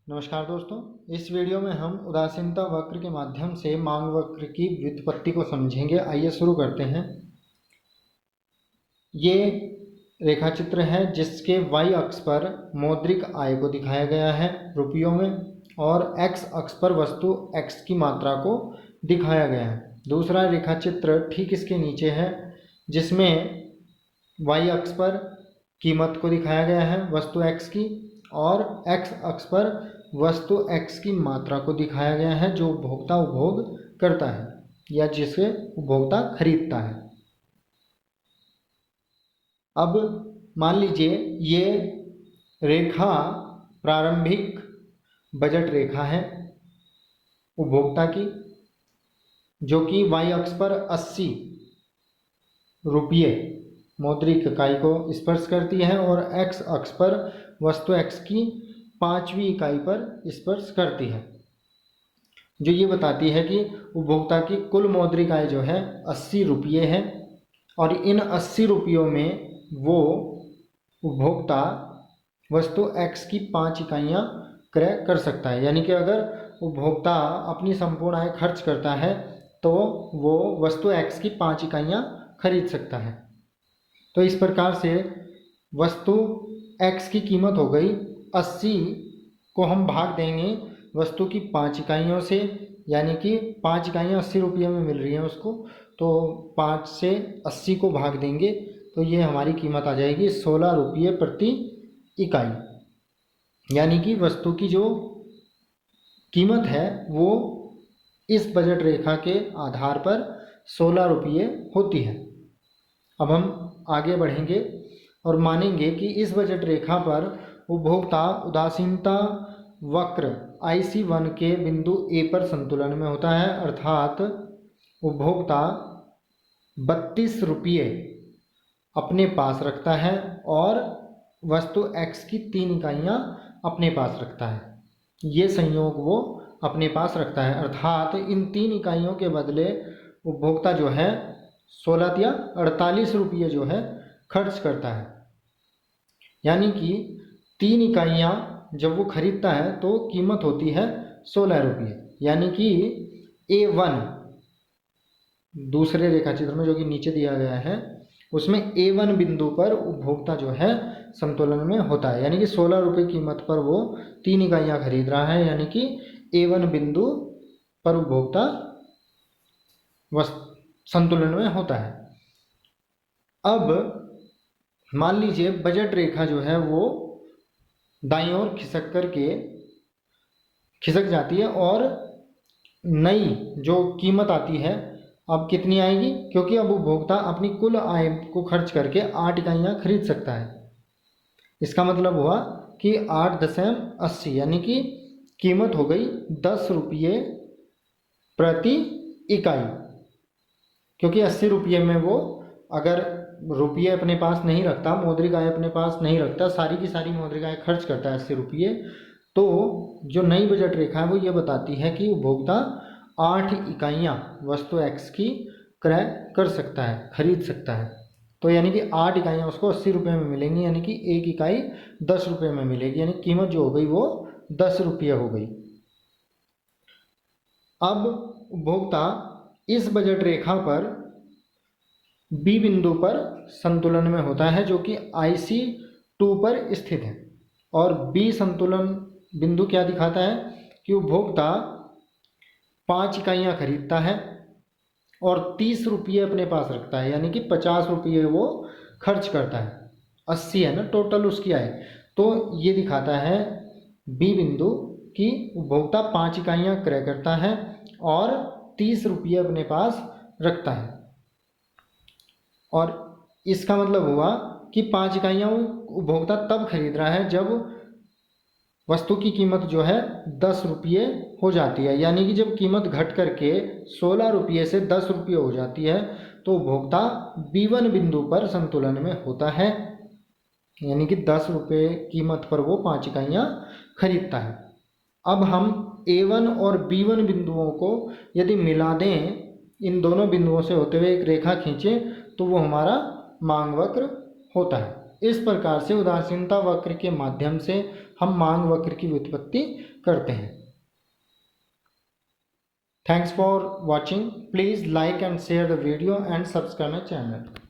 नमस्कार दोस्तों, इस वीडियो में हम उदासीनता वक्र के माध्यम से मांग वक्र की व्युत्पत्ति को समझेंगे। आइए शुरू करते हैं। ये रेखाचित्र है जिसके y अक्ष पर मौद्रिक आय को दिखाया गया है रुपयों में, और x अक्ष पर वस्तु x की मात्रा को दिखाया गया है। दूसरा रेखाचित्र ठीक इसके नीचे है जिसमें y अक्ष पर कीमत को दिखाया गया है वस्तु x की, और x अक्ष पर वस्तु x की मात्रा को दिखाया गया है जो उपभोक्ता उपभोग करता है या जिसे उपभोक्ता खरीदता है। अब मान लीजिए ये रेखा प्रारंभिक बजट रेखा है उपभोक्ता की, जो कि y अक्ष पर 80 रुपये मौद्रिक इकाई को स्पर्श करती है और x अक्ष पर वस्तु x की 5वीं इकाई पर स्पर्श करती है, जो ये बताती है कि उपभोक्ता की कुल मौद्रिक आय जो है 80 रुपये है, और इन 80 रुपयों में वो उपभोक्ता वस्तु x की 5 इकाइयाँ क्रय कर सकता है। यानी कि अगर उपभोक्ता अपनी संपूर्ण आय खर्च करता है तो वो वस्तु x की 5 इकाइयाँ खरीद सकता है। तो इस प्रकार से वस्तु x की कीमत हो गई 80 को हम भाग देंगे वस्तु की 5 इकाइयों से, यानी कि 5 इकाइयाँ 80 रुपये में मिल रही हैं उसको, तो 5 से 80 को भाग देंगे तो ये हमारी कीमत आ जाएगी 16 रुपये प्रति इकाई। यानी कि वस्तु की जो कीमत है वो इस बजट रेखा के आधार पर 16 रुपये होती है। अब हम आगे बढ़ेंगे और मानेंगे कि इस बजट रेखा पर उपभोक्ता उदासीनता वक्र IC1 के बिंदु A पर संतुलन में होता है, अर्थात उपभोक्ता 32 रुपये अपने पास रखता है और वस्तु x की 3 इकाइयाँ अपने पास रखता है। ये संयोग वो अपने पास रखता है, अर्थात इन 3 इकाइयों के बदले उपभोक्ता जो है 16 या 48 रुपये जो है खर्च करता है। यानी कि 3 इकाइयाँ जब वो खरीदता है तो कीमत होती है 16 रुपये। यानी कि A1 दूसरे रेखाचित्र में जो कि नीचे दिया गया है उसमें A1 बिंदु पर उपभोक्ता जो है संतुलन में होता है। यानी कि 16 रुपये कीमत पर वो 3 इकाइयाँ खरीद रहा है, यानी कि A1 बिंदु पर उपभोक्ता संतुलन में होता है। अब मान लीजिए बजट रेखा जो है वो दाईं ओर खिसक जाती है और नई जो कीमत आती है अब कितनी आएगी, क्योंकि अब उपभोक्ता अपनी कुल आय को खर्च करके 8 इकाइयाँ खरीद सकता है। इसका मतलब हुआ कि 8.80 यानी कि कीमत हो गई 10 रुपये प्रति इकाई, क्योंकि 80 रुपये में वो अगर रुपये अपने पास नहीं रखता, मौद्रिक आय अपने पास नहीं रखता, सारी की सारी मौद्रिक आय खर्च करता है 80 रुपये, तो जो नई बजट रेखा है वो ये बताती है कि उपभोक्ता 8 इकाइयाँ वस्तु x की क्रय कर सकता है, खरीद सकता है। तो यानी कि 8 इकाइयाँ उसको 80 रुपये में मिलेंगी, यानी कि एक इकाई 10 रुपये में मिलेगी, यानी कीमत जो हो गई वो 10 रुपये हो गई। अब उपभोक्ता इस बजट रेखा पर B बिंदु पर संतुलन में होता है जो कि IC2 पर स्थित है, और B संतुलन बिंदु क्या दिखाता है कि उपभोक्ता 5 इकाइयाँ खरीदता है और 30 रुपये अपने पास रखता है, यानी कि 50 रुपये वो खर्च करता है। 80 है ना टोटल उसकी आय, तो ये दिखाता है B बिंदु कि उपभोक्ता 5 इकाइयाँ क्रय करता है और 30 रुपये अपने पास रखता है। और इसका मतलब हुआ कि 5 इकाइयाँ उपभोक्ता तब खरीद रहा है जब वस्तु की कीमत जो है 10 रुपये हो जाती है। यानी कि जब कीमत घट करके 16 रुपये से 10 रुपये हो जाती है तो उपभोक्ता B1 बिंदु पर संतुलन में होता है, यानी कि 10 रुपये कीमत पर वो 5 इकाइयाँ खरीदता है। अब हम A1 और B1 बिंदुओं को यदि मिला दें, इन दोनों बिंदुओं से होते हुए एक रेखा खींचें, तो वो हमारा मांग वक्र होता है। इस प्रकार से उदासीनता वक्र के माध्यम से हम मांग वक्र की व्युत्पत्ति करते हैं। Thanks for watching. Please like and share the video and subscribe my channel.